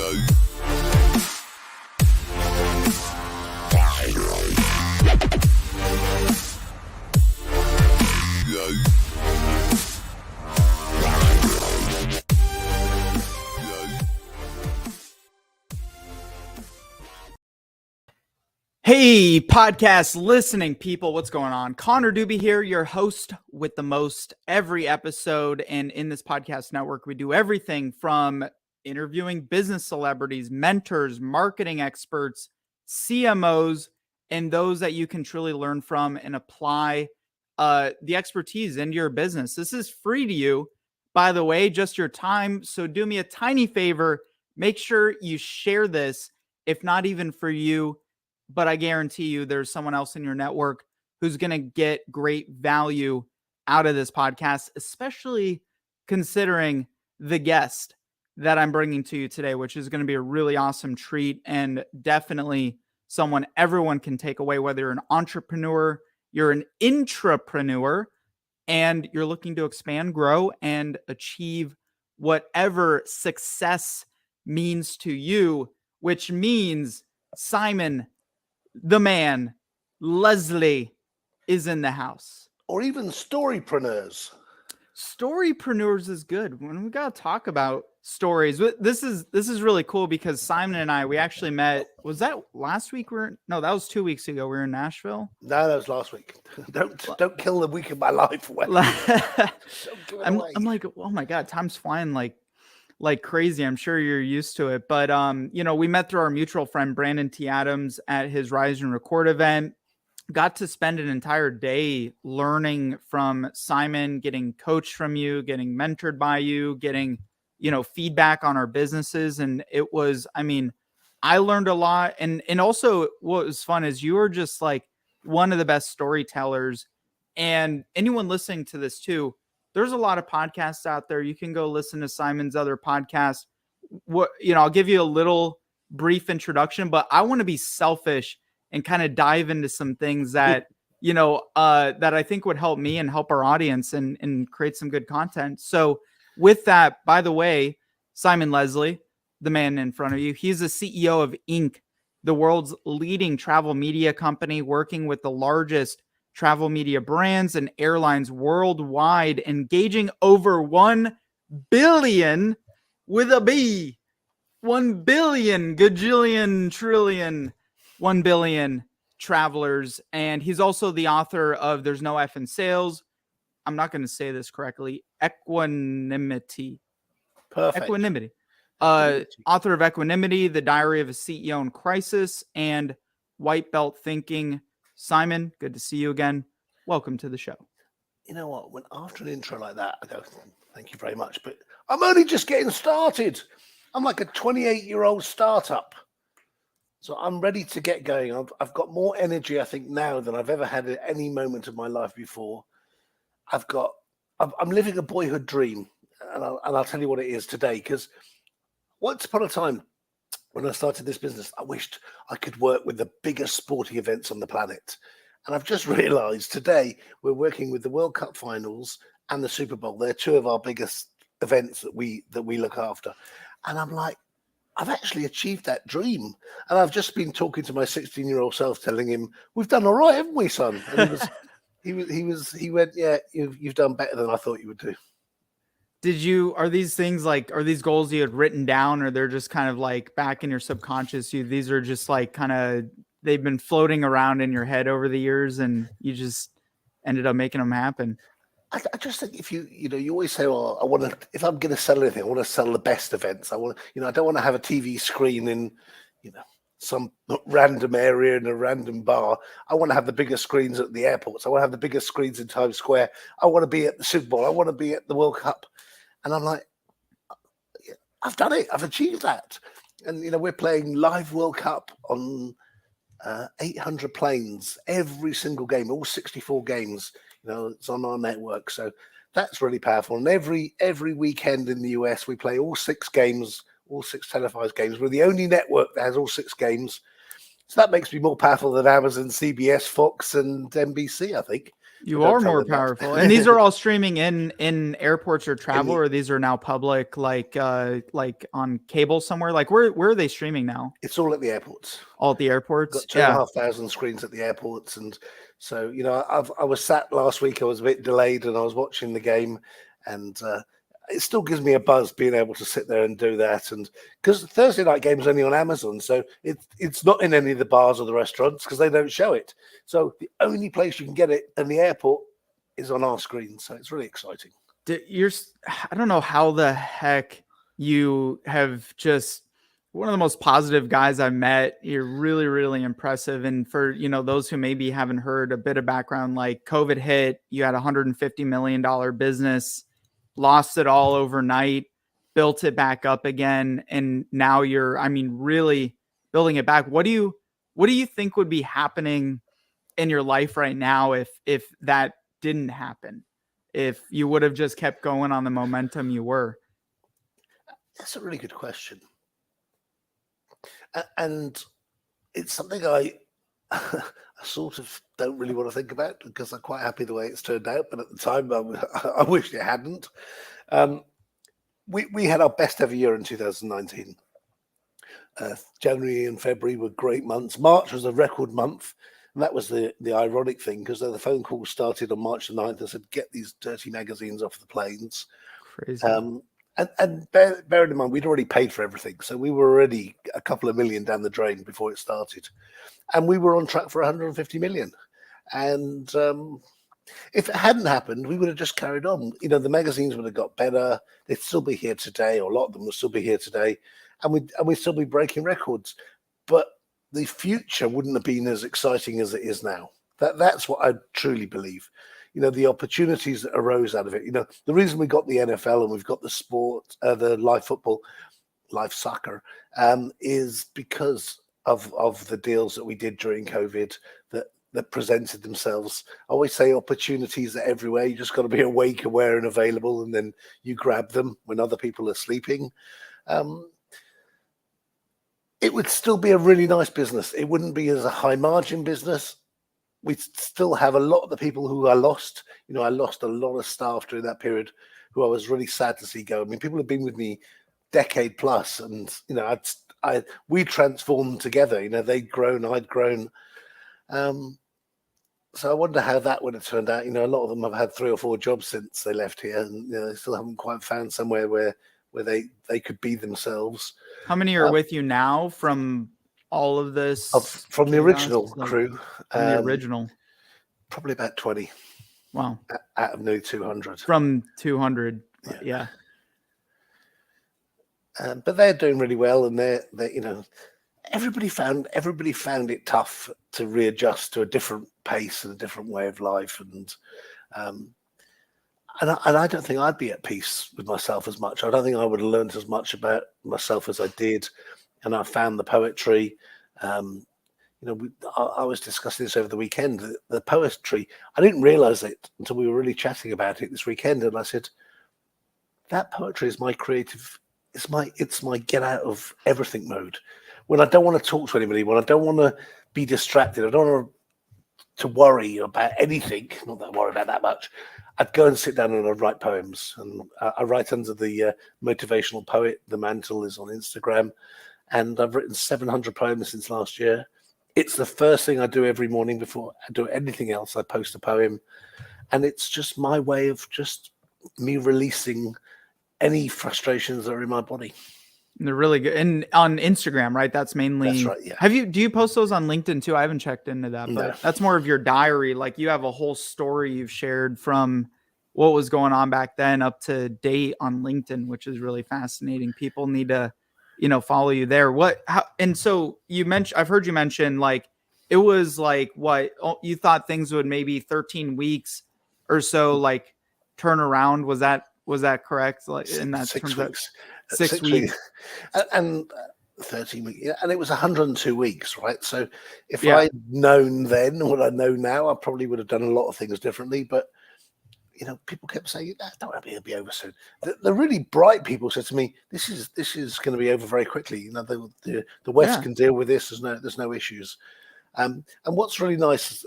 Hey, podcast listening people, what's going on? Connor Doobie here, your host with the most every episode. And in this podcast network, we do everything from interviewing business celebrities, mentors, marketing experts, CMOs, and those that you can truly learn from and apply the expertise into your business. This is free to you, by the way, just your time. So do me a tiny favor, make sure you share this, if not even for you, but I guarantee you there's someone else in your network who's going to get great value out of this podcast, especially considering the guest that I'm bringing to you today, which is going to be a really awesome treat and definitely someone everyone can take away, whether you're an entrepreneur, you're an intrapreneur, and you're looking to expand, grow, and achieve whatever success means to you, which means Simon, the man, Leslie, is in the house. Or even storypreneurs. Storypreneurs is good. When we got to talk about stories, this is really cool because Simon and I, we actually met. Was that last week? No, that was 2 weeks ago. We were in Nashville. No, that was last week. Don't kill the week of my life away. I'm like, oh my God, time's flying like crazy. I'm sure you're used to it, but we met through our mutual friend Brandon T. Adams at his Rise and Record event. Got to spend an entire day learning from Simon, getting coached from you, getting mentored by you, getting feedback on our businesses, and it was, I learned a lot, and also what was fun is you were just like one of the best storytellers, and anyone listening to this too. There's a lot of podcasts out there. You can go listen to Simon's other podcast. I'll give you a little brief introduction, but I want to be selfish and kind of dive into some things that, that I think would help me and help our audience and create some good content. So with that, by the way, Simon Leslie, the man in front of you, he's the CEO of Inc., the world's leading travel media company, working with the largest travel media brands and airlines worldwide, engaging over 1 billion with a B, 1 billion, gajillion, trillion, 1 billion travelers. And he's also the author of There's No F in Sales. I'm not going to say this correctly. Equanimity. Perfect. Equanimity. Author of Equanimity, The Diary of a CEO in Crisis, and White Belt Thinking. Simon, good to see you again. Welcome to the show. You know what? When after an intro like that, I go, thank you very much, but I'm only just getting started. I'm like a 28-year-old startup. So I'm ready to get going. I've got more energy, I think, now than I've ever had at any moment of my life before. I'm living a boyhood dream, and I'll tell you what it is today, because once upon a time, when I started this business, I wished I could work with the biggest sporting events on the planet. And I've just realized today we're working with the World Cup finals and the Super Bowl. They're two of our biggest events that we look after. And I'm like, I've actually achieved that dream. And I've just been talking to my 16-year-old self, telling him, we've done all right, haven't we, son? And he went, yeah, you've done better than I thought you would do. Are these goals you had written down, or they're just kind of like back in your subconscious? These are just like they've been floating around in your head over the years and you just ended up making them happen? I just think if you always say, well, if I'm going to sell anything, I want to sell the best events. I don't want to have a TV screen in, some random area in a random bar. I want to have the biggest screens at the airports. I want to have the biggest screens in Times Square. I want to be at the Super Bowl. I want to be at the World Cup. And I'm like, I've done it. I've achieved that. And, we're playing live World Cup on 800 planes, every single game, all 64 games, it's on our network. So that's really powerful. And every weekend in the US, we play all 6 games, all 6 televised games. We're the only network that has all 6 games. So that makes me more powerful than Amazon, CBS, Fox, and NBC, I think. You Don't are tell more them that. powerful. And these are all streaming in airports or travel, the- or these are now public, like on cable somewhere? Like where are they streaming now? It's all at the airports. All at the airports? Got 2,500 screens at the airports, and so I was sat last week. I was a bit delayed, and I was watching the game, and it still gives me a buzz being able to sit there and do that. And because Thursday night game is only on Amazon, so it's not in any of the bars or the restaurants because they don't show it. So the only place you can get it in the airport is on our screen. So it's really exciting. I don't know how the heck you have just one of the most positive guys I've met. You're really, really impressive. And for, those who maybe haven't heard a bit of background, like COVID hit, you had $150 million business, lost it all overnight, built it back up again. And now you're, really building it back. What do you think would be happening in your life right now if that didn't happen? If you would have just kept going on the momentum you were? That's a really good question. And it's something I sort of don't really want to think about because I'm quite happy the way it's turned out. But at the time, I wish it hadn't. We had our best ever year in 2019. January and February were great months. March was a record month. And that was the ironic thing, because the phone call started on March the 9th and said, get these dirty magazines off the planes. Crazy. And bearing in mind, we'd already paid for everything. So we were already a couple of million down the drain before it started. And we were on track for 150 million. And if it hadn't happened, we would have just carried on. The magazines would have got better. They'd still be here today, or a lot of them would still be here today. And we'd still be breaking records. But the future wouldn't have been as exciting as it is now. That's what I truly believe. The opportunities that arose out of it. The reason we got the NFL and we've got the sport, the live football, live soccer, is because of the deals that we did during COVID that presented themselves. I always say opportunities are everywhere. You just got to be awake, aware, and available, and then you grab them when other people are sleeping. It would still be a really nice business. It wouldn't be as a high margin business. We'd still have a lot of the people who I lost. I lost a lot of staff during that period who I was really sad to see go. People have been with me decade plus, and we transformed together. They'd grown, I'd grown. So I wonder how that would have turned out. A lot of them have had 3 or 4 jobs since they left here, and they still haven't quite found somewhere where they could be themselves. How many are with you now from all of this? From the original crew. From the original? Probably about 20. Wow. Out of nearly 200. From 200. Yeah. But they're doing really well, and they're everybody found it tough to readjust to a different pace and a different way of life, and I don't think I'd be at peace with myself as much. I don't think I would have learned as much about myself as I did, and I found the poetry. I was discussing this over the weekend. The poetry, I didn't realize it until we were really chatting about it this weekend, and I said, that poetry is my creative. It's my get out of everything mode. When I don't want to talk to anybody, when I don't want to be distracted, I don't want to worry about anything. Not that I worry about that much. I'd go and sit down and I'd write poems. And I write under the motivational poet. The mantle is on Instagram, and I've written 700 poems since last year. It's the first thing I do every morning before I do anything else. I post a poem, and it's just my way of just me releasing any frustrations that are in my body. And they're really good. And on Instagram, right? That's mainly. That's right. Yeah. Do you post those on LinkedIn too? I haven't checked into that, but that's more of your diary. Like you have a whole story you've shared from what was going on back then up to date on LinkedIn, which is really fascinating. People need to, follow you there. And so I've heard you mention like, it was like you thought things would maybe 13 weeks or so, like turn around. Was that correct? Like in that 6 weeks. 6 weeks. And 13 weeks. And it was 102 weeks, right? So if I'd known then what I know now, I probably would have done a lot of things differently. But, people kept saying, don't worry, it'll be over soon. The really bright people said to me, this is going to be over very quickly. The West can deal with this. There's no issues. And what's really nice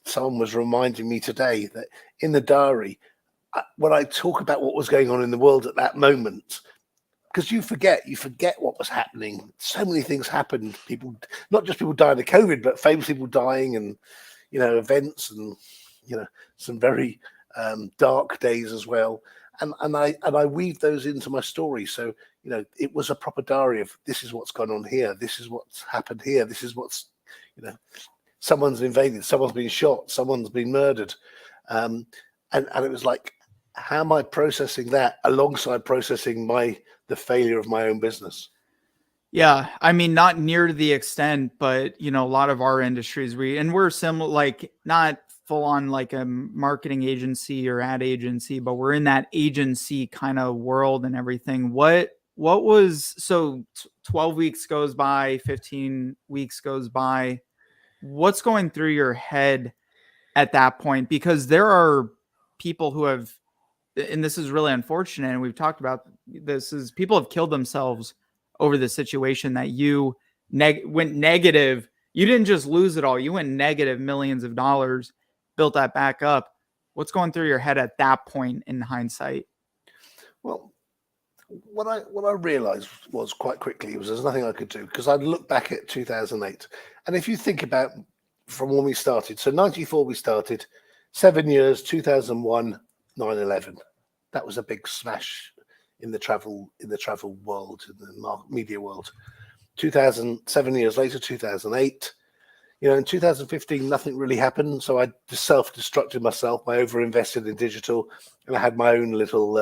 someone was reminding me today that in the diary, when I talk about what was going on in the world at that moment, because you forget what was happening. So many things happened. People, not just people dying of COVID, but famous people dying, and events, and some very dark days as well. And I weave those into my story. So it was a proper diary of this is what's gone on here. This is what's happened here. This is what's someone's invaded. Someone's been shot. Someone's been murdered. And it was like, how am I processing that alongside processing the failure of my own business? Yeah, I mean, not near to the extent, but a lot of our industries, we're similar, like not full on like a marketing agency or ad agency, but we're in that agency kind of world and everything. What was 12 weeks goes by, 15 weeks goes by. What's going through your head at that point? Because there are people who have, and this is really unfortunate, and we've talked about this, is people have killed themselves over the situation that you went negative. You didn't just lose it all. You went negative millions of dollars, built that back up. What's going through your head at that point in hindsight? Well, what I realized was quite quickly was there's nothing I could do, because I'd look back at 2008. And if you think about from when we started, so 94 we started, 7 years, 2001, 9/11. That was a big smash in the travel world, in the media world. 2007 years later, 2008. In 2015, nothing really happened. So I self-destructed myself. I overinvested in digital, and I had my own little.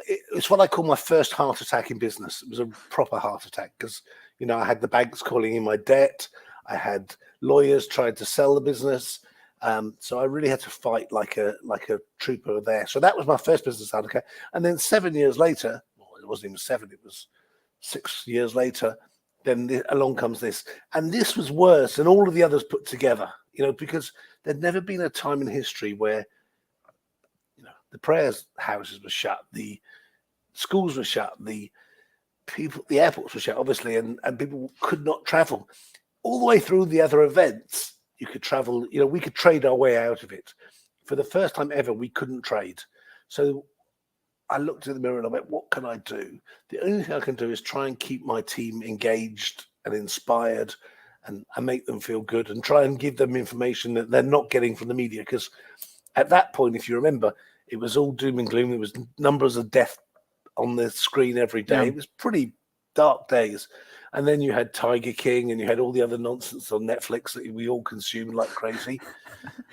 It's what I call my first heart attack in business. It was a proper heart attack because I had the banks calling in my debt. I had lawyers trying to sell the business. So I really had to fight like a trooper there. So that was my first business heart attack. And then 7 years later, well, it wasn't even 7, it was 6 years later, then along comes this. And this was worse than all of the others put together, because there'd never been a time in history where the prayers houses were shut, the schools were shut, the airports were shut, obviously, and people could not travel. All the way through the other events, you could travel, we could trade our way out of it. For the first time ever, we couldn't trade. So I looked in the mirror and I went, what can I do? The only thing I can do is try and keep my team engaged and inspired and make them feel good, and try and give them information that they're not getting from the media. Because at that point, if you remember, it was all doom and gloom. There was numbers of death on the screen every day. Yeah. It was pretty dark days. And then you had Tiger King, and you had all the other nonsense on Netflix that we all consumed like crazy.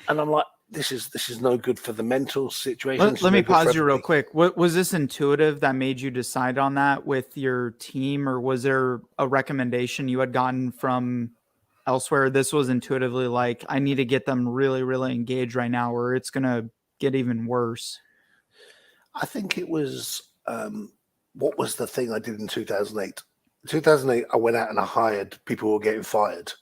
And I'm like, this is no good for the mental situation. Let me pause you real quick. What was this intuitive that made you decide on that with your team, or was there a recommendation you had gotten from elsewhere? This was intuitively like, I need to get them really, really engaged right now, or it's going to get even worse. I think it was, what was the thing I did in 2008? 2008, I went out and I hired people who were getting fired.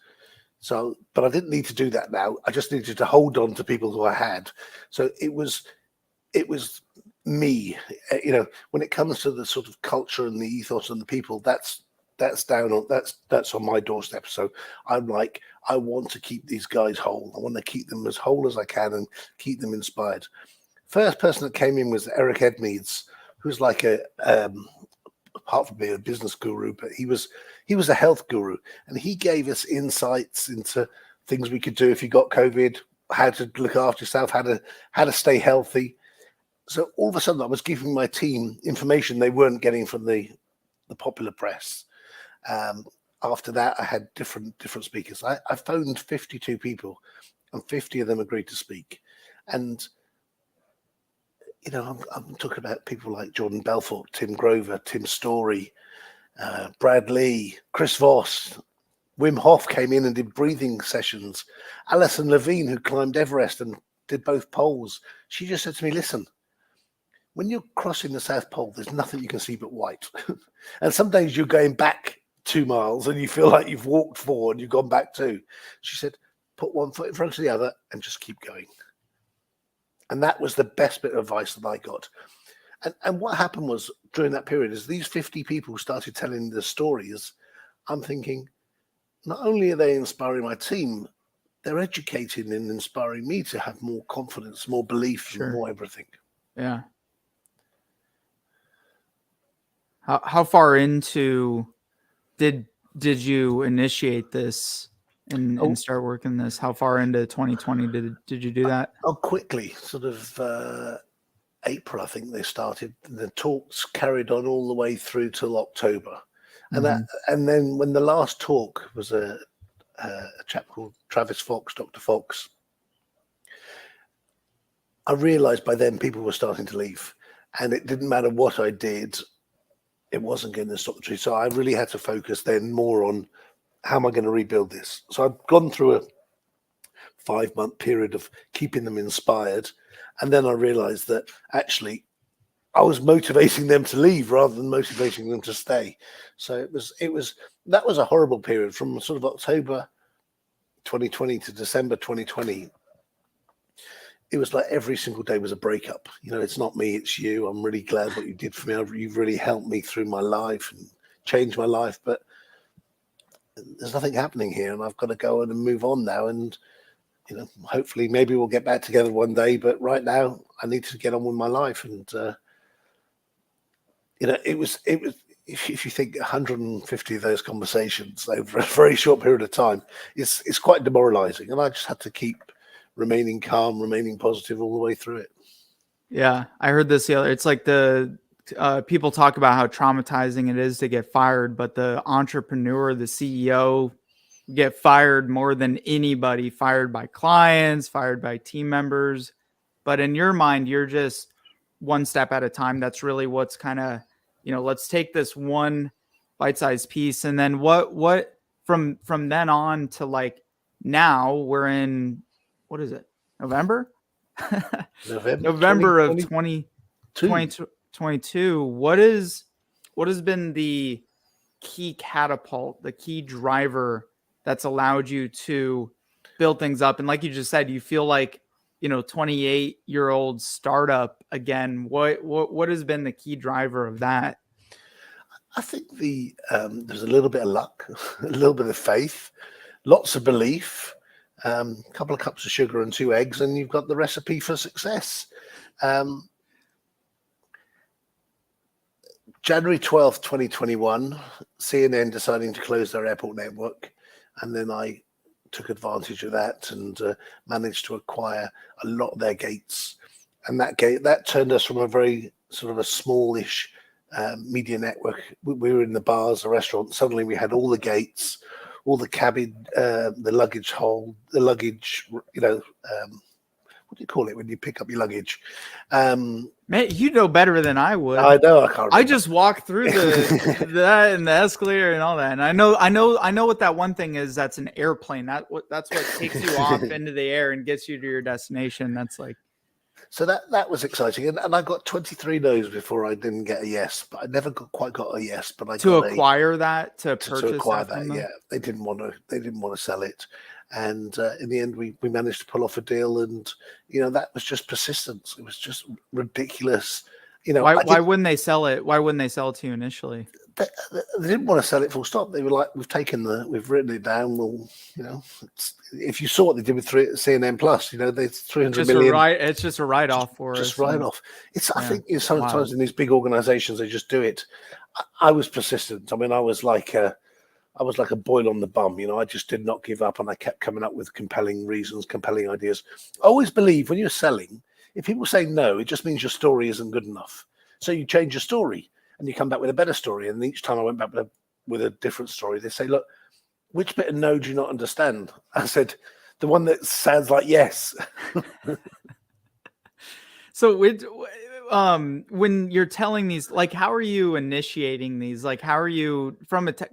So, but I didn't need to do that now. I just needed to hold on to people who I had. So it was me, when it comes to the sort of culture and the ethos and the people, that's on my doorstep. So I'm like, I want to keep these guys whole. I want to keep them as whole as I can and keep them inspired. First person that came in was Eric Edmeades, who's like apart from being a business guru, but he was a health guru, and he gave us insights into things we could do if you got COVID, how to look after yourself, how to stay healthy. So all of a sudden I was giving my team information they weren't getting from the popular press. After that, I had different speakers. I phoned 52 people, and 50 of them agreed to speak. And I'm talking about people like Jordan Belfort, Tim Grover, Tim Story, Brad Lee, Chris Voss. Wim Hof came in and did breathing sessions. Alison Levine, who climbed Everest and did both poles, she just said to me, listen, when you're crossing the South Pole, there's nothing you can see but white. And some days you're going back 2 miles and you feel like you've walked 4 and you've gone back 2. She said, put one foot in front of the other and just keep going. And that was the best bit of advice that I got. And what happened was, during that period, as these 50 people started telling the stories, I'm thinking, not only are they inspiring my team, they're educating and inspiring me to have more confidence, more belief, and more everything. Yeah. How far into did you initiate this and start working this? How far into 2020 did you do that? Oh, quickly, sort of April, I think they started. The talks carried on all the way through till October, and then when the last talk was a chap called Travis Fox, Dr. Fox, I realized by then people were starting to leave, and it didn't matter what I did, it wasn't going to stop the tree. So I really had to focus then more on how am I going to rebuild this. So I'd gone through a 5-month period of keeping them inspired, and then I realized that actually I was motivating them to leave rather than motivating them to stay. So that was a horrible period from sort of October 2020 to December 2020. It was like every single day was a breakup. It's not me, it's you. I'm really glad what you did for me. You've really helped me through my life and changed my life, but there's nothing happening here, and I've got to go and move on now. And hopefully maybe we'll get back together one day, but right now I need to get on with my life. And it was if you think 150 of those conversations over a very short period of time, it's quite demoralizing, and I just had to keep remaining calm, remaining positive all the way through it. Yeah, I heard this the other. It's like the people talk about how traumatizing it is to get fired, but the entrepreneur, the CEO, get fired more than anybody. Fired by clients, fired by team members. But in your mind, you're just one step at a time. That's really what's kind of, let's take this one bite-sized piece, and then what from then on to like now we're in. What is it? November? November of 2022. What has been the key catapult, the key driver that's allowed you to build things up? And like you just said, you feel like, 28-year-old startup again. What has been the key driver of that? I think there's a little bit of luck, a little bit of faith, lots of belief, a couple of cups of sugar and 2 eggs, and you've got the recipe for success. January 12th, 2021, CNN deciding to close their airport network, and then I took advantage of that and managed to acquire a lot of their gates. And that turned us from a very sort of a smallish media network. We were in the bars, the restaurants. Suddenly we had all the gates, all the cabin, the luggage hold, the luggage, what do you call it when you pick up your luggage? Man, you know better than I would. I know, I can't remember. I just walked through that and the escalator and all that. And I know what that one thing is. That's an airplane. That's what takes you off into the air and gets you to your destination. That's like. So that was exciting, and I got 23 no's before I didn't get a yes, but I never quite got a yes. But I to got acquire that, to acquire that. Yeah, they didn't want to sell it, and in the end, we managed to pull off a deal, and that was just persistence. It was just ridiculous. Why wouldn't they sell it? Why wouldn't they sell it to you initially? They didn't want to sell it full stop. They were like, we've written it down. Well, if you saw what they did with CNN Plus, they 300 million. It's just a write-off for us. Just write-off. I think sometimes in these big organizations, they just do it. I was persistent. I mean, I was like a boil on the bum. I just did not give up, and I kept coming up with compelling reasons, compelling ideas. I always believe when you're selling, if people say no, it just means your story isn't good enough. So you change your story, and you come back with a better story. And each time I went back with a different story, they say, look, which bit of no do you not understand? I said, the one that sounds like yes. So when you're telling these, like, how are you initiating these? Like, how are you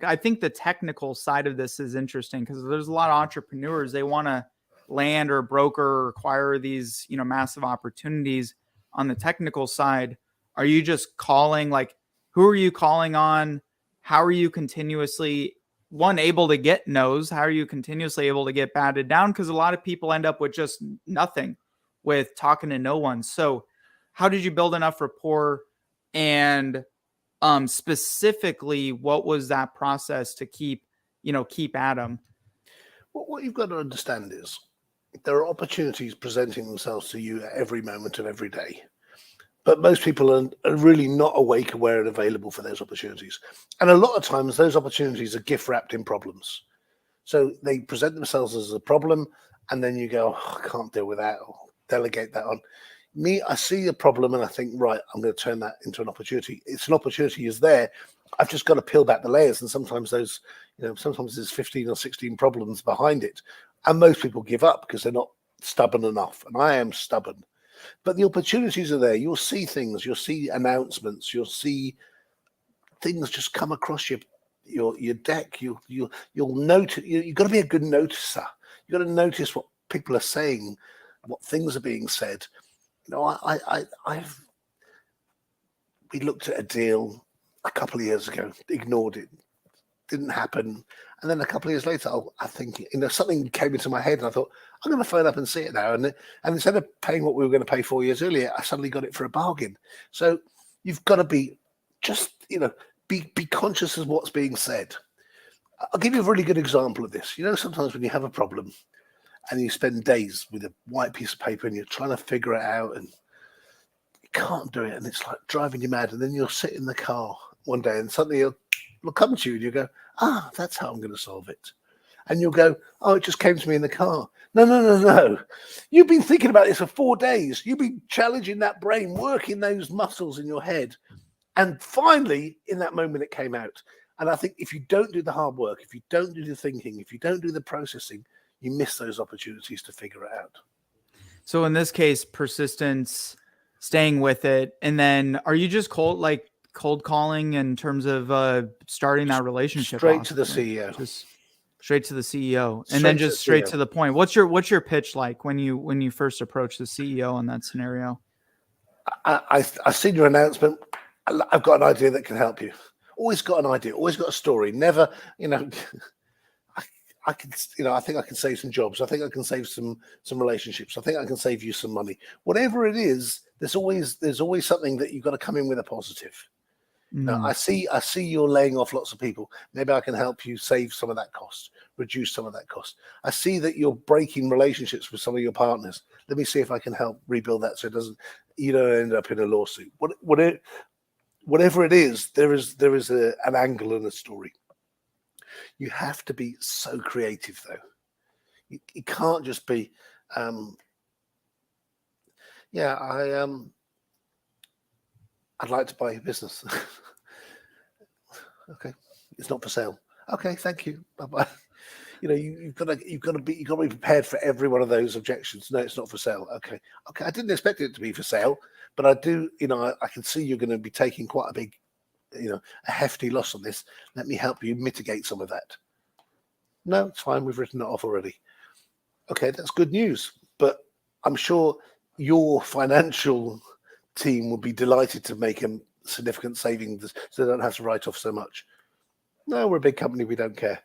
I think the technical side of this is interesting, because there's a lot of entrepreneurs, they want to land or broker or acquire these, massive opportunities. On the technical side, are you just calling, like, who are you calling on? How are you continuously able to get no's? How are you continuously able to get batted down? Because a lot of people end up with just nothing, with talking to no one. So how did you build enough rapport? And specifically, what was that process to keep at them? What you've got to understand is there are opportunities presenting themselves to you at every moment of every day. But most people are really not awake, aware, and available for those opportunities. And a lot of times, those opportunities are gift wrapped in problems. So they present themselves as a problem, and then you go, oh, I can't deal with that, or delegate that on. Me, I see a problem, and I think, right, I'm going to turn that into an opportunity. It's an opportunity is there. I've just got to peel back the layers, and sometimes those, sometimes there's 15 or 16 problems behind it, and most people give up because they're not stubborn enough. And I am stubborn. But the opportunities are there. You'll see things. You'll see announcements. You'll see things just come across your deck. You'll notice. You've got to be a good noticer. You've got to notice what people are saying, what things are being said. We looked at a deal a couple of years ago, ignored it, didn't happen. And then a couple of years later, I think, something came into my head and I thought, I'm going to phone up and see it now. And instead of paying what we were going to pay 4 years earlier, I suddenly got it for a bargain. So you've got to be be conscious of what's being said. I'll give you a really good example of this. Sometimes when you have a problem and you spend days with a white piece of paper and you're trying to figure it out and you can't do it and it's like driving you mad. And then you'll sit in the car one day and suddenly it'll come to you and you go, that's how I'm going to solve it. And you'll go, oh, it just came to me in the car. No. You've been thinking about this for 4 days. You've been challenging that brain, working those muscles in your head. And finally, in that moment, it came out. And I think if you don't do the hard work, if you don't do the thinking, if you don't do the processing, you miss those opportunities to figure it out. So in this case, persistence, staying with it. And then are you just cold calling in terms of starting that relationship? Straight to the CEO. Just straight to the CEO. And then just straight to the point. What's your pitch like when you first approach the CEO in that scenario? I've seen your announcement. I've got an idea that can help you. Always got an idea, always got a story. Never, I can, I think I can save some jobs. I think I can save some relationships. I think I can save you some money. Whatever it is, there's always something that you've got to come in with a positive. Now, I see you're laying off lots of people. Maybe I can help you save some of that cost, reduce some of that cost. I see that you're breaking relationships with some of your partners. Let me see if I can help rebuild that so you don't end up in a lawsuit. Whatever it is, there is an angle and a story. You have to be so creative, though. You can't just be, I'd like to buy your business. Okay, it's not for sale. Okay, thank you. Bye bye. You've got to be prepared for every one of those objections. No, it's not for sale. Okay. I didn't expect it to be for sale, but I do. I can see you're going to be taking quite a big, a hefty loss on this. Let me help you mitigate some of that. No, it's fine. We've written it off already. Okay, that's good news. But I'm sure your financial team would be delighted to make a significant savings so they don't have to write off so much. No, we're a big company. We don't care.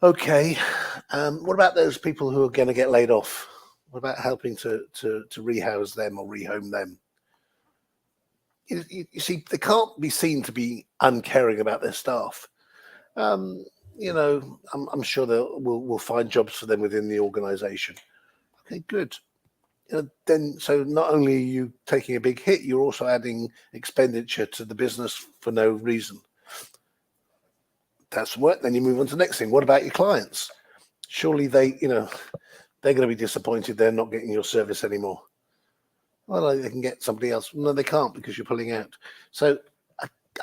Okay. What about those people who are going to get laid off? What about helping to rehouse them or rehome them? You see, they can't be seen to be uncaring about their staff. I'm sure we'll find jobs for them within the organization. Okay, good. Then, so not only are you taking a big hit, you're also adding expenditure to the business for no reason. That's what. Then you move on to the next thing. What about your clients? Surely they're going to be disappointed they're not getting your service anymore. Well, they can get somebody else. No, they can't because you're pulling out. So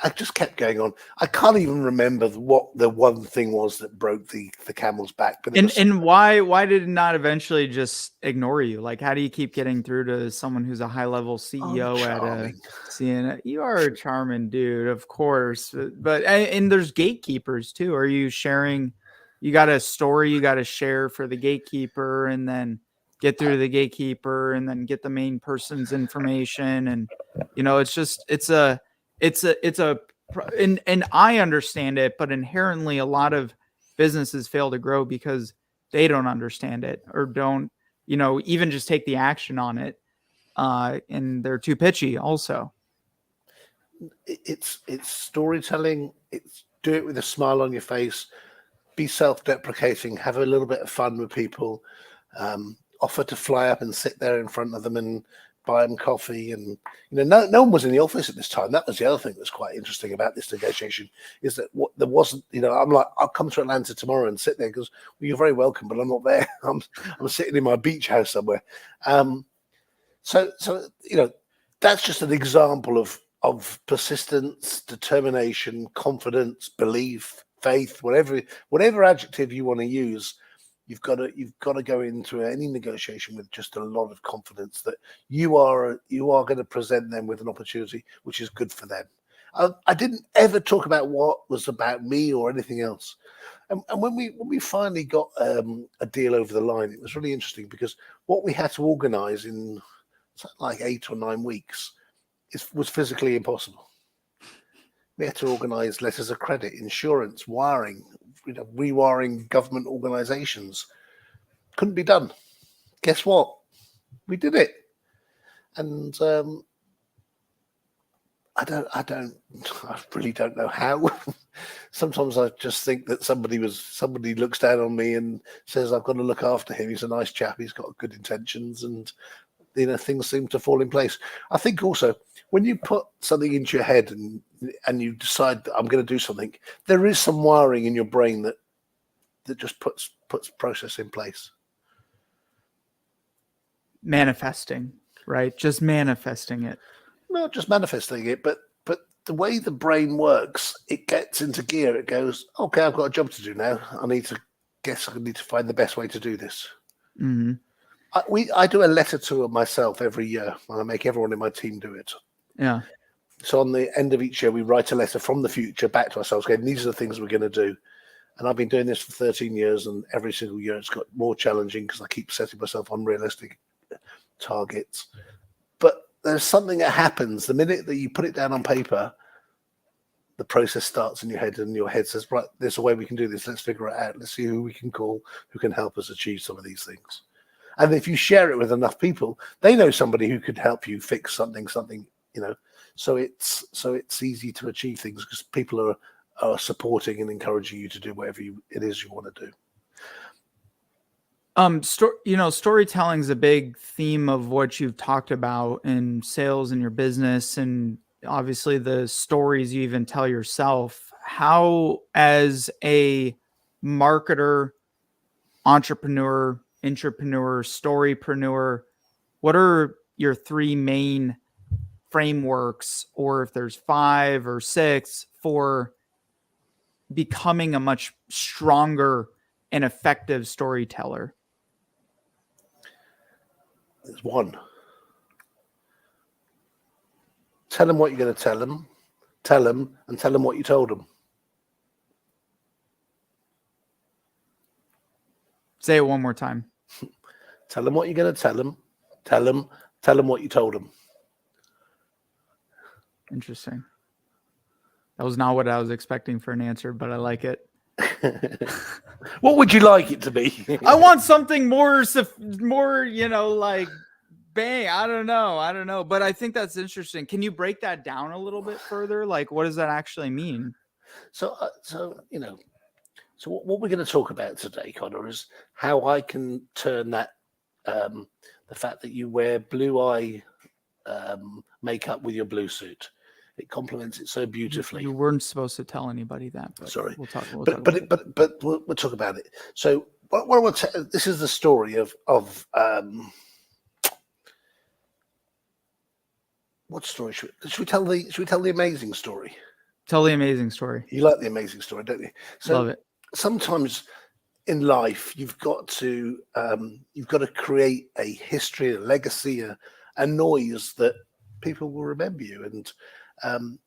I just kept going on. I can't even remember what the one thing was that broke the camel's back. But and why did it not eventually just ignore you? Like, how do you keep getting through to someone who's a high level CEO at a CNN? You are a charming dude, of course. But and there's gatekeepers too. Are you sharing? You got a story you got to share for the gatekeeper, and then get through to the gatekeeper, and then get the main person's information, and and I understand it, but inherently a lot of businesses fail to grow because they don't understand it or don't, even just take the action on it. And they're too pitchy also. It's storytelling. It's do it with a smile on your face. be self-deprecating, have a little bit of fun with people, offer to fly up and sit there in front of them and buy them coffee. And no one was in the office at this time. That was the other thing that's quite interesting about this negotiation, is that there wasn't, I'm like, I'll come to Atlanta tomorrow and sit there. Because, well, you're very welcome, but I'm not there. I'm sitting in my beach house somewhere. So that's just an example of persistence, determination, confidence, belief, faith, whatever adjective you want to use. You've got to go into any negotiation with just a lot of confidence that you are going to present them with an opportunity which is good for them. I didn't ever talk about what was about me or anything else. And when we finally got a deal over the line, it was really interesting, because what we had to organise in like 8 or 9 weeks was physically impossible. We had to organise letters of credit, insurance, wiring, rewiring government organisations. Couldn't be done. Guess what? We did it. And I really don't know how. Sometimes I just think that somebody looks down on me and says, I've got to look after him. He's a nice chap. He's got good intentions, and things seem to fall in place. I think also when you put something into your head and you decide that I'm going to do something, there is some wiring in your brain that just puts process in place. Manifesting, right? Just manifesting it. Not just manifesting it, but the way the brain works, it gets into gear. It goes, okay, I've got a job to do now. I need to find the best way to do this. Mm-hmm. I do a letter to myself every year, and I make everyone in my team do it. Yeah. So on the end of each year, we write a letter from the future back to ourselves, going, these are the things we're going to do. And I've been doing this for 13 years, and every single year it's got more challenging because I keep setting myself unrealistic targets. But there's something that happens the minute that you put it down on paper. The process starts in your head, and your head says, right, there's a way we can do this. Let's figure it out. Let's see who we can call who can help us achieve some of these things. And if you share it with enough people, they know somebody who could help you fix something, so it's easy to achieve things because people are supporting and encouraging you to do whatever it is you want to do. Storytelling is a big theme of what you've talked about in sales and your business, and obviously the stories you even tell yourself. How, as a marketer, entrepreneur, intrapreneur, storypreneur, what are your 3 main frameworks, or if there's 5 or 6, for becoming a much stronger and effective storyteller? There's 1. Tell them what you're going to tell them, and tell them what you told them. Say it one more time. Tell them what you're going to tell them, tell them what you told them. Interesting. That was not what I was expecting for an answer, but I like it. What would you like it to be? I want something more, like bang. I don't know. But I think that's interesting. Can you break that down a little bit further? Like, what does that actually mean? So what we're going to talk about today, Connor, is how I can turn that, the fact that you wear blue eye makeup with your blue suit. It complements it so beautifully. You weren't supposed to tell anybody that. But sorry, we'll talk. We'll talk about it. So, this is the story of what story should we tell? Should we tell the amazing story? Tell the amazing story. You like the amazing story, don't you? So love it. Sometimes in life, you've got to create a history, a legacy, a noise that people will remember you. And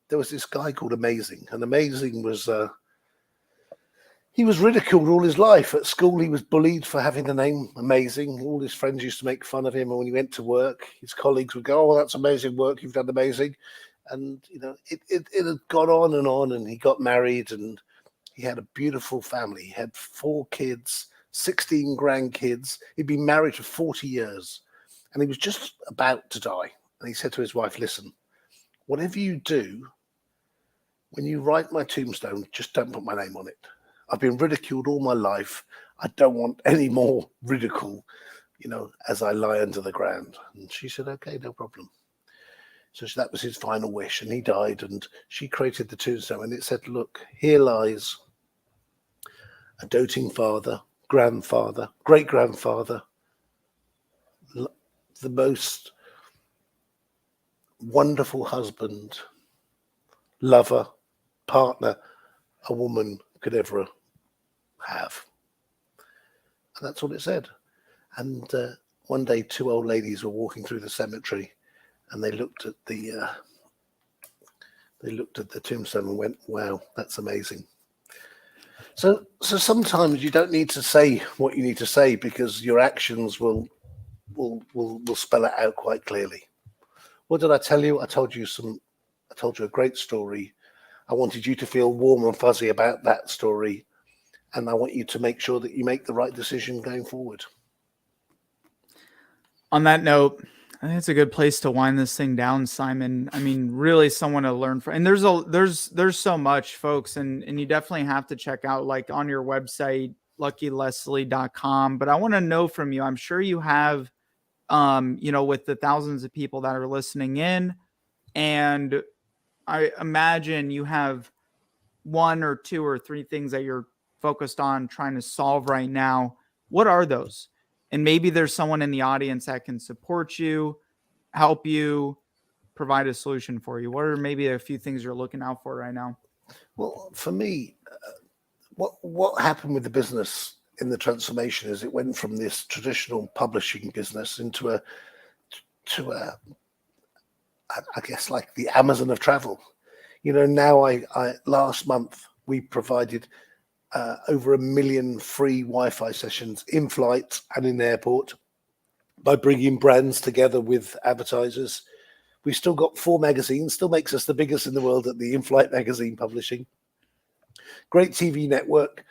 there was this guy called Amazing, and Amazing was he was ridiculed all his life. At school, he was bullied for having the name Amazing. All his friends used to make fun of him, and when he went to work, his colleagues would go, "Oh, that's amazing work you've done, Amazing." And it had gone on, and he got married, and he had a beautiful family. He had 4 kids, 16 grandkids. He'd been married for 40 years, and he was just about to die. And he said to his wife, "Listen, whatever you do, when you write my tombstone, just don't put my name on it. I've been ridiculed all my life. I don't want any more ridicule, as I lie under the ground. And she said, okay, no problem. So that was his final wish, and he died, and she created the tombstone, and it said, look, here lies a doting father, grandfather, great-grandfather, the most wonderful husband, lover, partner a woman could ever have. And that's all it said. And one day, two old ladies were walking through the cemetery, and they looked at the tombstone and went, wow, that's amazing. So sometimes you don't need to say what you need to say, because your actions will spell it out quite clearly. What did I tell you? I told you a great story. I wanted you to feel warm and fuzzy about that story, and I want you to make sure that you make the right decision going forward. On that note, I think it's a good place to wind this thing down, Simon. I mean, really someone to learn from. And there's so much, folks, and you definitely have to check out, like, on your website, luckyleslie.com. But I want to know from you, I'm sure you have, with the thousands of people that are listening in, and I imagine you have one or two or three things that you're focused on trying to solve right now. What are those? And maybe there's someone in the audience that can support you, help you, provide a solution for you. What are maybe a few things you're looking out for right now? Well, for me, what happened with the business in the transformation is it went from this traditional publishing business into I guess, like the Amazon of travel. Now I last month we provided over 1 million free Wi-Fi sessions in flight and in airport by bringing brands together with advertisers. We've still got 4 magazines, still makes us the biggest in the world at the in-flight magazine publishing. Great TV network,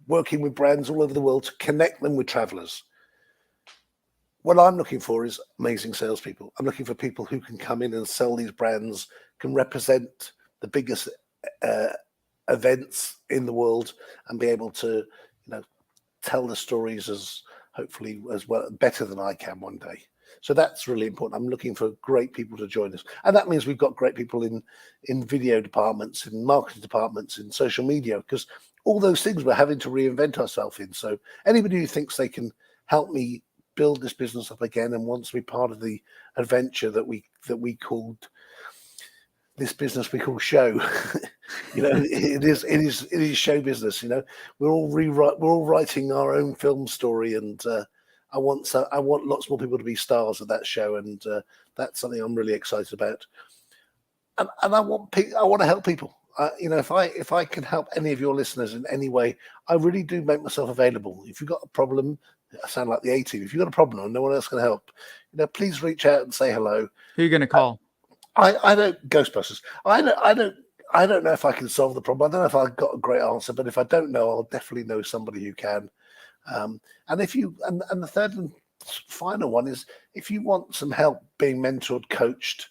working with brands all over the world to connect them with travelers. What I'm looking for is amazing salespeople. I'm looking for people who can come in and sell these brands, can represent the biggest events in the world, and be able to, tell the stories as well, better than I can one day. So that's really important. I'm looking for great people to join us, and that means we've got great people in video departments, in marketing departments, in social media, because all those things we're having to reinvent ourselves in. So anybody who thinks they can help me build this business up again and wants to be part of the adventure that we called this business we call show. It is show business. We're all writing our own film story, and I want lots more people to be stars of that show, and that's something I'm really excited about. And I want to help people. If I can help any of your listeners in any way, I really do make myself available. If you've got a problem, I sound like the A-Team. If you've got a problem and no one else can help, please reach out and say hello. Who are you going to call? I don't Ghostbusters. I don't know if I can solve the problem. I don't know if I've got a great answer, but if I don't know, I'll definitely know somebody who can. And the third and final one is, if you want some help being mentored, coached,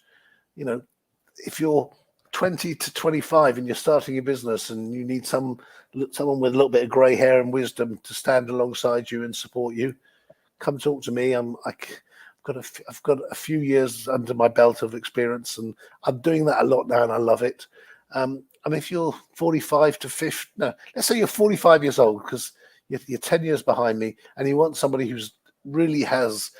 if you're 20 to 25 and you're starting a business and you need someone with a little bit of grey hair and wisdom to stand alongside you and support you, come talk to me. I've got a few years under my belt of experience, and I'm doing that a lot now, and I love it. And if you're 45 to 50, let's say you're 45 years old, because you're 10 years behind me, and you want somebody who's really has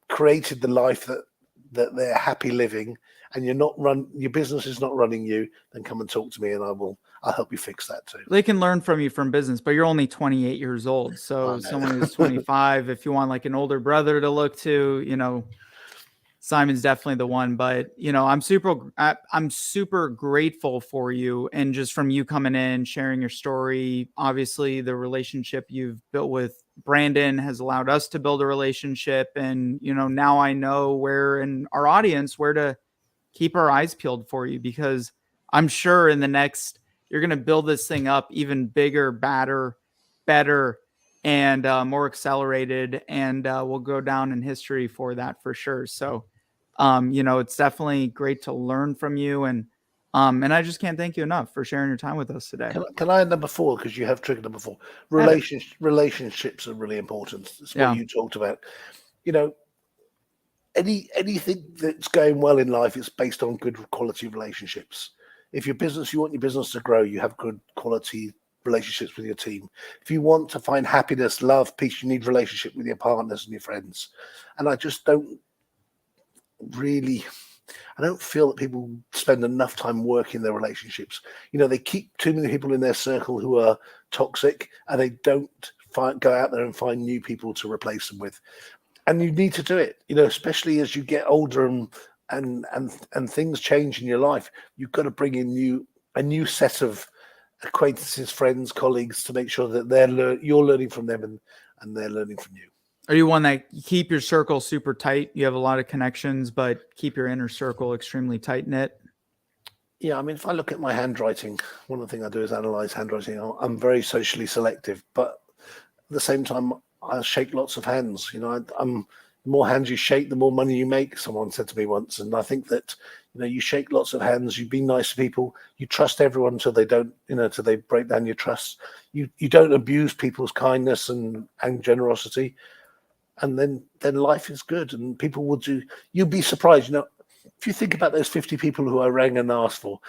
created the life that they're happy living, and your business is not running you, then come and talk to me, and I'll help you fix that too. They can learn from you from business, but you're only 28 years old. So someone who's 25, if you want like an older brother to look to, Simon's definitely the one. But, I'm super grateful for you, and just from you coming in, sharing your story. Obviously, the relationship you've built with Brandon has allowed us to build a relationship. And, now I know where in our audience, where to keep our eyes peeled for you, because I'm sure in the next, you're going to build this thing up even bigger, better, and more accelerated. And we'll go down in history for that for sure. So, it's definitely great to learn from you. And And I just can't thank you enough for sharing your time with us today. Can I add number 4? Because you have triggered number 4. Relationships are really important. It's what you talked about. You know, anything that's going well in life is based on good quality relationships. If you want your business to grow, you have good quality relationships with your team. If you want to find happiness, love, peace, you need relationship with your partners and your friends. And I just don't feel that people spend enough time working their relationships. They keep too many people in their circle who are toxic, and they don't go out there and find new people to replace them with. And you need to do it, especially as you get older and things change in your life. You've got to bring in a new set of acquaintances, friends, colleagues, to make sure that you're learning from them and they're learning from you. Are you one that keep your circle super tight? You have a lot of connections, but keep your inner circle extremely tight knit? Yeah, I mean, if I look at my handwriting, one of the things I do is analyze handwriting. I'm very socially selective, but at the same time, I shake lots of hands. The more hands you shake, the more money you make, someone said to me once. And I think that, you shake lots of hands, you be nice to people, you trust everyone until they don't, until they break down your trust. You don't abuse people's kindness and generosity. And then life is good, and people will you'll be surprised. If you think about those 50 people who I rang and asked for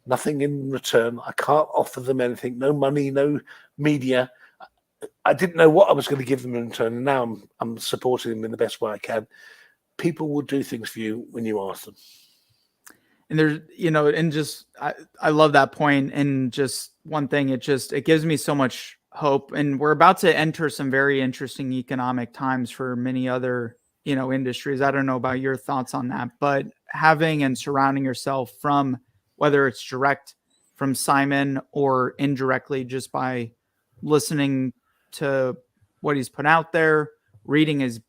nothing in return, I can't offer them anything, no money, no media. I didn't know what I was going to give them in return, and now I'm supporting them in the best way I can. People will do things for you when you ask them. And there's, I love that point. And just one thing, it gives me so much hope. And we're about to enter some very interesting economic times for many other, industries. I don't know about your thoughts on that, but having and surrounding yourself from, whether it's direct from Simon or indirectly just by listening to what he's put out there, reading his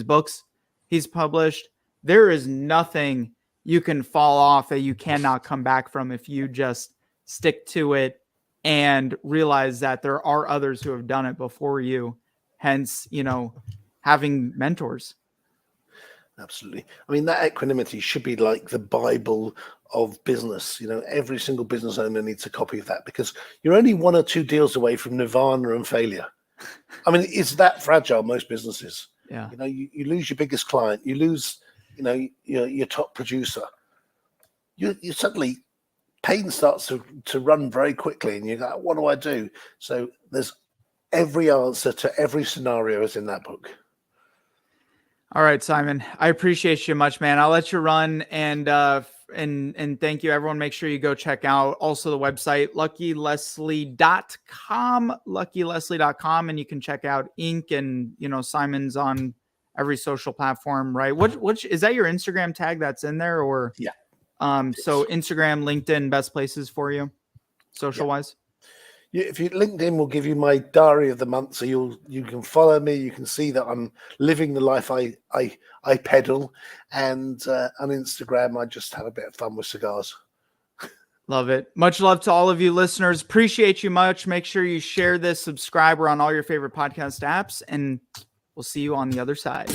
books he's published, there is nothing you can fall off that you cannot come back from if you just stick to it and realize that there are others who have done it before you. Hence, having mentors. Absolutely. I mean, that equanimity should be like the Bible of business. Every single business owner needs a copy of that, because you're only 1 or 2 deals away from nirvana and failure. I mean, it's that fragile, most businesses. Yeah. You lose your biggest client, you lose, your top producer. You suddenly, pain starts to run very quickly, and you go, what do I do? So there's every answer to every scenario is in that book. All right, Simon, I appreciate you much, man. I'll let you run, and thank you, everyone. Make sure you go check out also the website, luckyleslie.com, and you can check out Inc. And, Simon's on every social platform, right? What is that, your Instagram tag that's in there, or? Yeah. So Instagram, LinkedIn, best places for you social wise? If you LinkedIn will give you my diary of the month, so you can follow me. You can see that I'm living the life I peddle, and on Instagram I just have a bit of fun with cigars. Love it. Much love to all of you listeners. Appreciate you much. Make sure you share this, subscribe. We're on all your favorite podcast apps, and we'll see you on the other side.